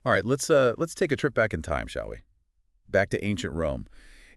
All right, let's take a trip back in time, shall we? Back to ancient Rome.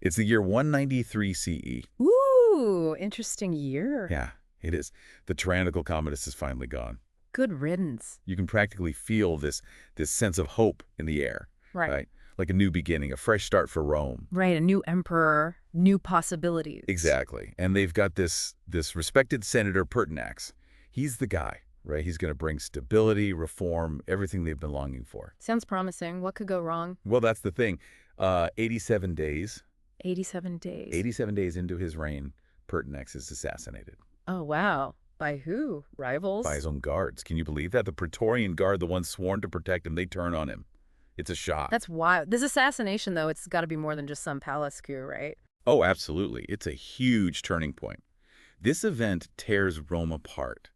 It's the year 193 CE. Ooh, interesting year. Yeah, it is. The tyrannical Commodus is finally gone. Good riddance. You can practically feel this sense of hope in the air, Right. right? Like a new beginning, a fresh start for Rome. Right, a new emperor, new possibilities. Exactly. And they've got this respected senator Pertinax. He's the guy, right? He's going to bring stability, reform, everything they've been longing for. Sounds promising. What could go wrong? Well, that's the thing. 87 days, 87 days. 87 days into his reign, Pertinax is assassinated Oh, wow. By who? Rivals? by his own guards. Can you believe that? The Praetorian Guard, the ones sworn to protect him, they turn on him. It's a shock. That's wild. This assassination, though, it's got to be more than just some palace coup, right? Oh, absolutely. It's a huge turning point. This event tears Rome apart.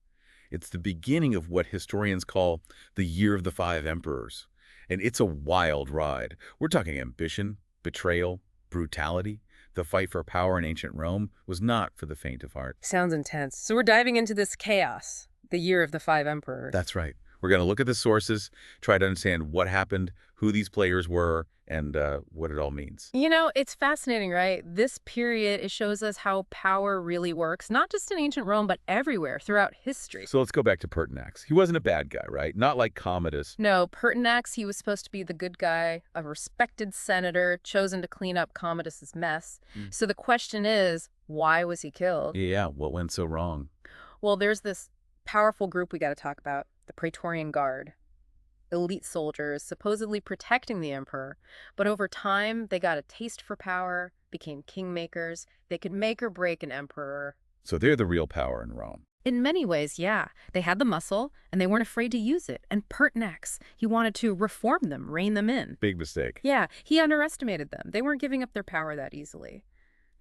It's the beginning of what historians call the Year of the Five Emperors. And it's a wild ride. We're talking ambition, betrayal, brutality. The fight for power in ancient Rome was not for the faint of heart. Sounds intense. So we're diving into this chaos, the year of the five emperors. That's right. We're going to look at the sources, try to understand what happened, who these players were, and what it all means. You know, it's fascinating, right? This period, it shows us how power really works, not just in ancient Rome, but everywhere throughout history. So let's go back to Pertinax. He wasn't a bad guy, right? Not like Commodus. No, Pertinax, he was supposed to be the good guy, a respected senator, chosen to clean up Commodus's mess. Mm. So the question is, why was he killed? Yeah, what went so wrong? Well, there's this powerful group we got to talk about, the Praetorian Guard. Elite soldiers supposedly protecting the emperor, but over time they got a taste for power, became kingmakers. They could make or break an emperor. So they're the real power in Rome. In many ways, yeah. They had the muscle, and they weren't afraid to use it. And Pertinax, he wanted to reform them, rein them in. Big mistake. Yeah, he underestimated them. They weren't giving up their power that easily.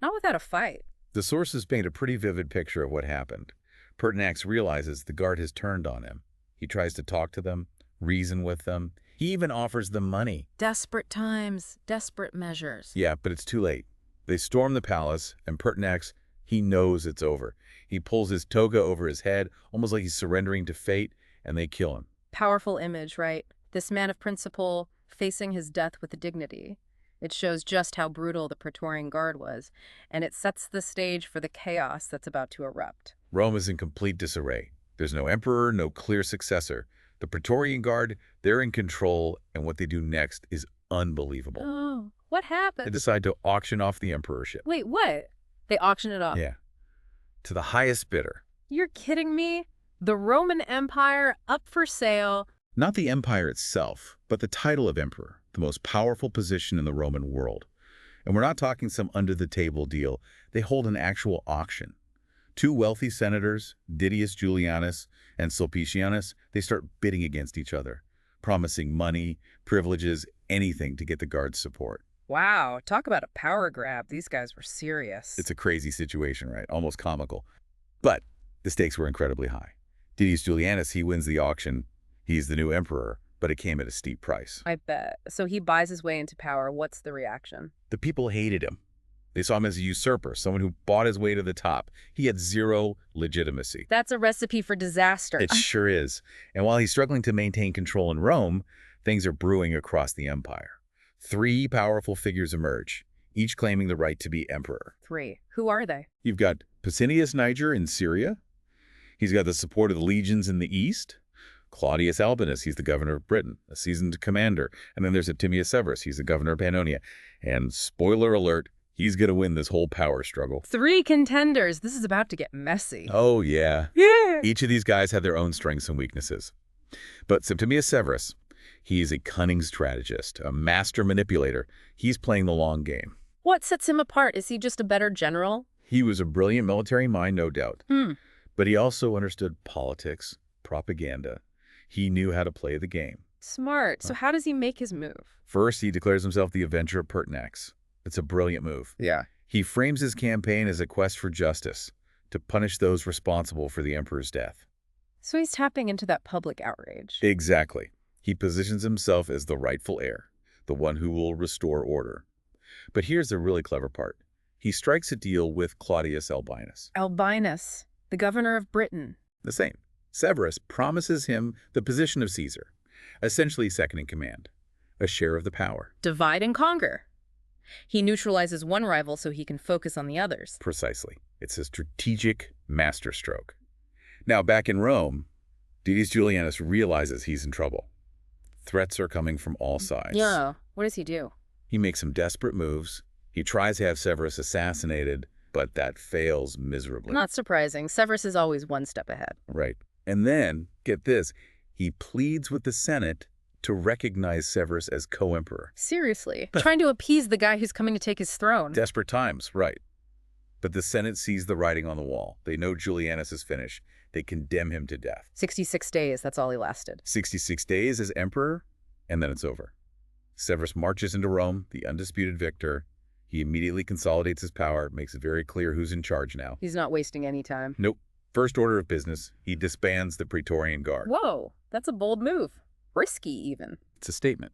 Not without a fight. The sources paint a pretty vivid picture of what happened. Pertinax realizes the guard has turned on him. He tries to talk to them, reason with them. He even offers them money. Desperate times, desperate measures. Yeah, but it's too late. They storm the palace, and Pertinax, he knows it's over. He pulls his toga over his head, almost like he's surrendering to fate, and they kill him. Powerful image, right? This man of principle facing his death with dignity. It shows just how brutal the Praetorian Guard was, and it sets the stage for the chaos that's about to erupt. Rome is in complete disarray. There's no emperor, no clear successor. The Praetorian Guard, they're in control, and what they do next is unbelievable. Oh, what They happened? decide to auction off the emperorship. Wait, what? They auction it off. Yeah. To the highest bidder. You're kidding me? The Roman Empire up for sale. Not the empire itself, but the title of emperor, the most powerful position in the Roman world. And we're not talking some under-the-table deal. They hold an actual auction. Two wealthy senators, Didius Julianus and Sulpicianus, they start bidding against each other, promising money, privileges, anything to get the guard's support. Wow, talk about a power grab. These guys were serious. It's a crazy situation, right? Almost comical. But the stakes were incredibly high. Didius Julianus, he wins the auction. He's the new emperor, but it came at a steep price. I bet. So he buys his way into power. What's the reaction? The people hated him. They saw him as a usurper, someone who bought his way to the top. He had zero legitimacy. That's a recipe for disaster. It sure is. And while he's struggling to maintain control in Rome, things are brewing across the empire. Three powerful figures emerge, each claiming the right to be emperor. Three. Who are they? You've got Pescennius Niger in Syria. He's got the support of the legions in the east. Claudius Albinus, he's the governor of Britain, a seasoned commander. And then there's Septimius Severus, he's the governor of Pannonia. And spoiler alert, he's going to win this whole power struggle. Three contenders. This is about to get messy. Oh, yeah. Yeah. Each of these guys have their own strengths and weaknesses. But Septimius Severus, he's a cunning strategist, a master manipulator. He's playing the long game. What sets him apart? Is he just a better general? He was a brilliant military mind, no doubt. Hmm. But he also understood politics, propaganda. He knew how to play the game. Smart. So how does he make his move? First, he declares himself the Avenger of Pertinax. It's a brilliant move. Yeah. He frames his campaign as a quest for justice, to punish those responsible for the emperor's death. So he's tapping into that public outrage. Exactly. He positions himself as the rightful heir, the one who will restore order. But here's the really clever part. He strikes a deal with Claudius Albinus. Albinus, the governor of Britain. The same. Severus promises him the position of Caesar, essentially second in command. a share of the power. Divide and conquer. He neutralizes one rival so he can focus on the others. Precisely. It's a strategic masterstroke. Now, back in Rome, Didius Julianus realizes he's in trouble. Threats are coming from all sides. Yeah. What does he do? He makes some desperate moves. He tries to have Severus assassinated, but that fails miserably. Not surprising. Severus is always one step ahead. Right. And then, get this, he pleads with the Senate to recognize Severus as co-emperor. Seriously. Trying to appease the guy who's coming to take his throne. Desperate times, right. But the Senate sees the writing on the wall. They know Julianus is finished. They condemn him to death. 66 days, that's all he lasted. 66 days as emperor, and then it's over. Severus marches into Rome, the undisputed victor. He immediately consolidates his power, makes it very clear who's in charge now. He's not wasting any time. Nope. First order of business, he disbands the Praetorian Guard. Whoa, that's a bold move. Risky, even. It's a statement.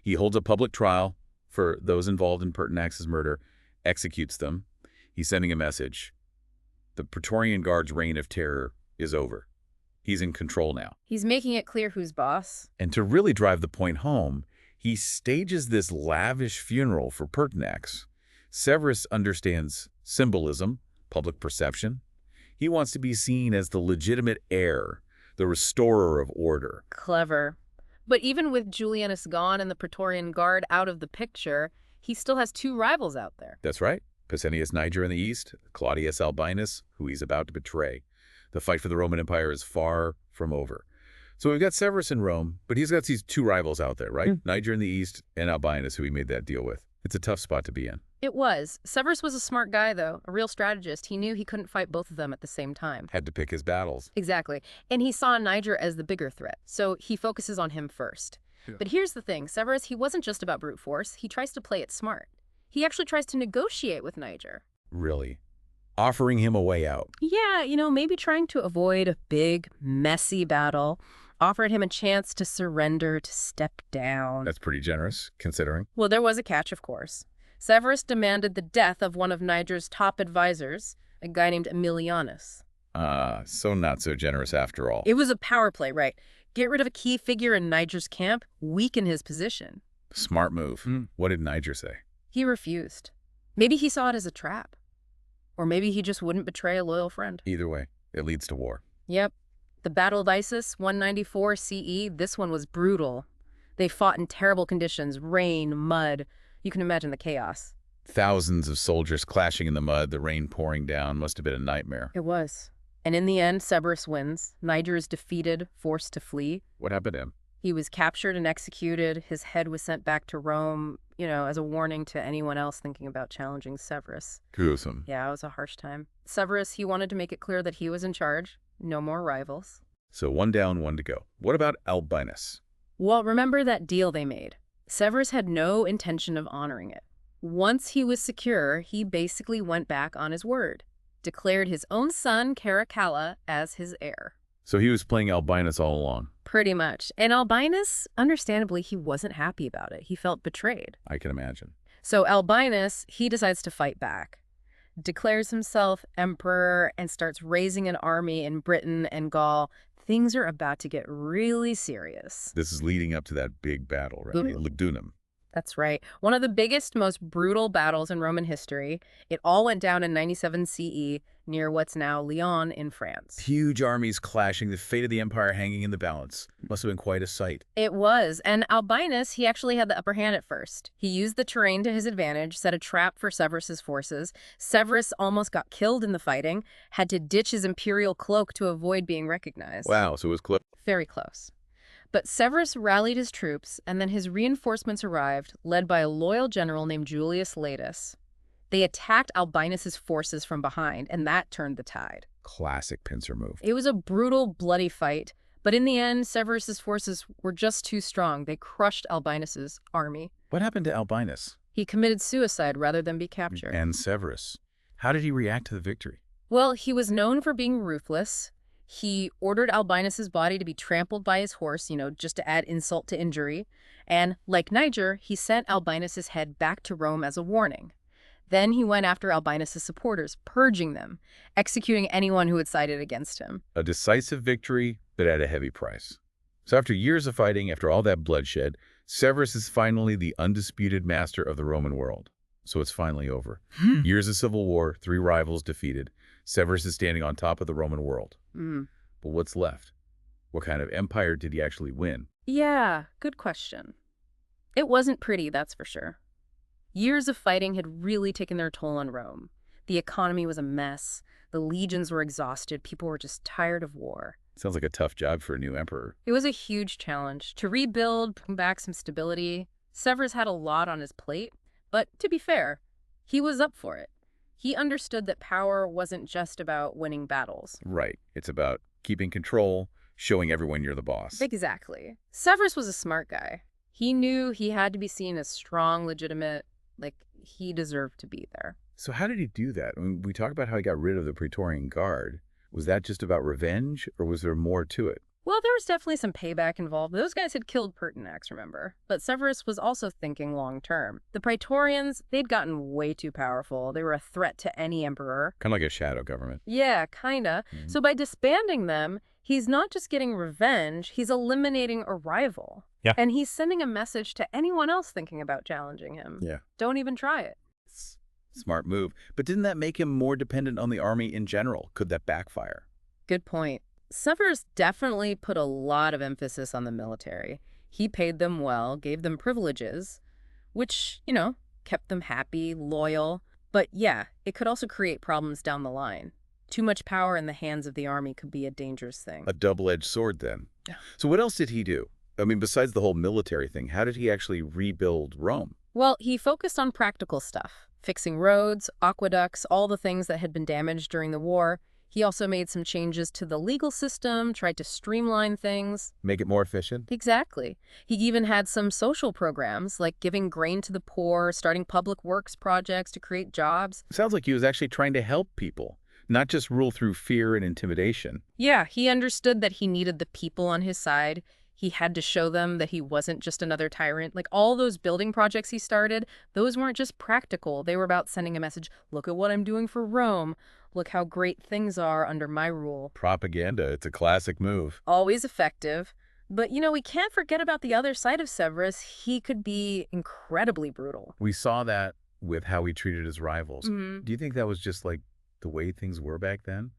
He holds a public trial for those involved in Pertinax's murder, executes them. He's sending a message. The Praetorian Guard's reign of terror is over. He's in control now. He's making it clear who's boss. And to really drive the point home, he stages this lavish funeral for Pertinax. Severus understands symbolism, public perception. He wants to be seen as the legitimate heir, the restorer of order. Clever. But even with Julianus gone and the Praetorian Guard out of the picture, he still has two rivals out there. That's right. Pescennius Niger in the east, Claudius Albinus, who he's about to betray. The fight for the Roman Empire is far from over. So we've got Severus in Rome, but he's got these two rivals out there, right? Niger in the east and Albinus, who he made that deal with. It's a tough spot to be in. It was. Severus was a smart guy, though, a real strategist. He knew he couldn't fight both of them at the same time. Had to pick his battles. Exactly. And he saw Niger as the bigger threat, so he focuses on him first. Yeah. But here's the thing. Severus, he wasn't just about brute force. He tries to play it smart. He actually tries to negotiate with Niger. Really? Offering him a way out. Yeah, maybe trying to avoid a big, messy battle. Offered him a chance to surrender, to step down. That's pretty generous, considering. Well, there was a catch, of course. Severus demanded the death of one of Niger's top advisors, a guy named Aemilianus. So not so generous after all. It was a power play, right? Get rid of a key figure in Niger's camp, weaken his position. Smart move. What did Niger say? He refused. Maybe he saw it as a trap. Or maybe he just wouldn't betray a loyal friend. Either way, it leads to war. Yep. The Battle of Issus, 194 CE, this one was brutal. They fought in terrible conditions, rain, mud. You can imagine the chaos. Thousands of soldiers clashing in the mud, the rain pouring down. Must have been a nightmare. It was. And in the end, Severus wins. Niger is defeated, forced to flee. What happened to him? He was captured and executed. His head was sent back to Rome, as a warning to anyone else thinking about challenging Severus. Gruesome. Yeah, it was a harsh time. Severus, he wanted to make it clear that he was in charge. No more rivals. So one down, one to go. What about Albinus? Well, remember that deal they made. Severus had no intention of honoring it. Once he was secure, he basically went back on his word, declared his own son, Caracalla, as his heir. So he was playing Albinus all along. Pretty much. And Albinus, understandably, he wasn't happy about it. He felt betrayed. I can imagine. So Albinus, he decides to fight back, declares himself emperor, and starts raising an army in Britain and Gaul. Things are about to get really serious. This is leading up to that big battle, right? Lugdunum. That's right. One of the biggest, most brutal battles in Roman history. It all went down in 97 CE near what's now Lyon in France. Huge armies clashing, the fate of the empire hanging in the balance. Must have been quite a sight. It was. And Albinus, he actually had the upper hand at first. He used the terrain to his advantage, set a trap for Severus's forces. Severus almost got killed in the fighting, had to ditch his imperial cloak to avoid being recognized. Wow, so it was close. Very close. But Severus rallied his troops, and then his reinforcements arrived, led by a loyal general named Julius Latus. They attacked Albinus's forces from behind, and that turned the tide. Classic pincer move. It was a brutal, bloody fight, but in the end, Severus's forces were just too strong. They crushed Albinus's army. What happened to Albinus? He committed suicide rather than be captured. And Severus. How did he react to the victory? Well, he was known for being ruthless. He ordered Albinus's body to be trampled by his horse, just to add insult to injury. And, like Niger, he sent Albinus's head back to Rome as a warning. Then he went after Albinus's supporters, purging them, executing anyone who had sided against him. A decisive victory, but at a heavy price. So after years of fighting, after all that bloodshed, Severus is finally the undisputed master of the Roman world. So it's finally over. Years of civil war, 3 rivals defeated. Severus is standing on top of the Roman world. Mm. But what's left? What kind of empire did he actually win? Yeah, good question. It wasn't pretty, that's for sure. Years of fighting had really taken their toll on Rome. The economy was a mess. The legions were exhausted. People were just tired of war. Sounds like a tough job for a new emperor. It was a huge challenge to rebuild, bring back some stability. Severus had a lot on his plate, but to be fair, he was up for it. He understood that power wasn't just about winning battles. Right. It's about keeping control, showing everyone you're the boss. Exactly. Severus was a smart guy. He knew he had to be seen as strong, legitimate, like he deserved to be there. So how did he do that? I mean, we talk about how he got rid of the Praetorian Guard. Was that just about revenge, or was there more to it? Well, there was definitely some payback involved. Those guys had killed Pertinax, remember? But Severus was also thinking long term. The Praetorians, they'd gotten way too powerful. They were a threat to any emperor. Kind of like a shadow government. Yeah, kinda. So by disbanding them, he's not just getting revenge, he's eliminating a rival. Yeah. And he's sending a message to anyone else thinking about challenging him. Yeah. Don't even try it. Smart move. But didn't that make him more dependent on the army in general? Could that backfire? Good point. Severus definitely put a lot of emphasis on the military. He paid them well, gave them privileges, which, kept them happy, loyal. But yeah, it could also create problems down the line. Too much power in the hands of the army could be a dangerous thing. A double-edged sword, then. Yeah. So what else did he do? I mean, besides the whole military thing, how did he actually rebuild Rome? Well, he focused on practical stuff, fixing roads, aqueducts, all the things that had been damaged during the war. He also made some changes to the legal system, tried to streamline things. Make it more efficient? Exactly. He even had some social programs, like giving grain to the poor, starting public works projects to create jobs. Sounds like he was actually trying to help people, not just rule through fear and intimidation. Yeah, he understood that he needed the people on his side. He had to show them that he wasn't just another tyrant. Like all those building projects he started, those weren't just practical. They were about sending a message, look at what I'm doing for Rome. Look how great things are under my rule. Propaganda, it's a classic move. Always effective. But, we can't forget about the other side of Severus. He could be incredibly brutal. We saw that with how he treated his rivals. Mm-hmm. Do you think that was just like the way things were back then?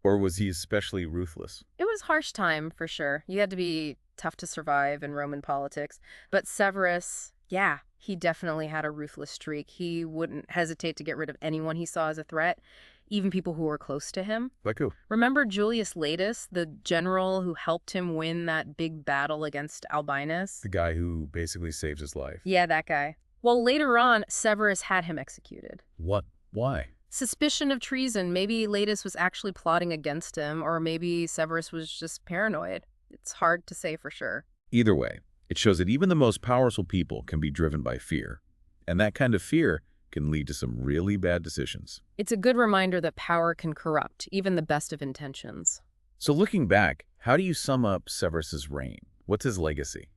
Or was he especially ruthless? It was harsh time, for sure. You had to be tough to survive in Roman politics. But Severus, yeah, he definitely had a ruthless streak. He wouldn't hesitate to get rid of anyone he saw as a threat, even people who were close to him. Like who? Remember Julius Latus, the general who helped him win that big battle against Albinus? The guy who basically saved his life. Yeah, that guy. Well, later on, Severus had him executed. What? Why? Suspicion of treason. Maybe Latus was actually plotting against him, or maybe Severus was just paranoid. It's hard to say for sure. Either way, it shows that even the most powerful people can be driven by fear. And that kind of fear can lead to some really bad decisions. It's a good reminder that power can corrupt even the best of intentions. So looking back, how do you sum up Severus's reign? What's his legacy?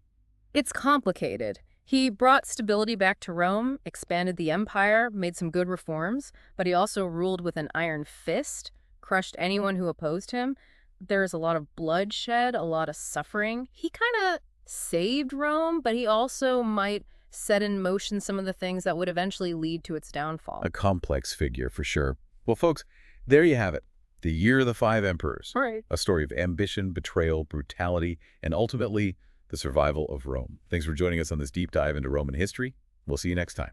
It's complicated. He brought stability back to Rome, expanded the empire, made some good reforms, but he also ruled with an iron fist, crushed anyone who opposed him. There's a lot of bloodshed, a lot of suffering. He kind of saved Rome, but he also might set in motion some of the things that would eventually lead to its downfall. A complex figure, for sure. Well, folks, there you have it. The Year of the Five Emperors. All right. A story of ambition, betrayal, brutality, and ultimately, the survival of Rome. Thanks for joining us on this deep dive into Roman history. We'll see you next time.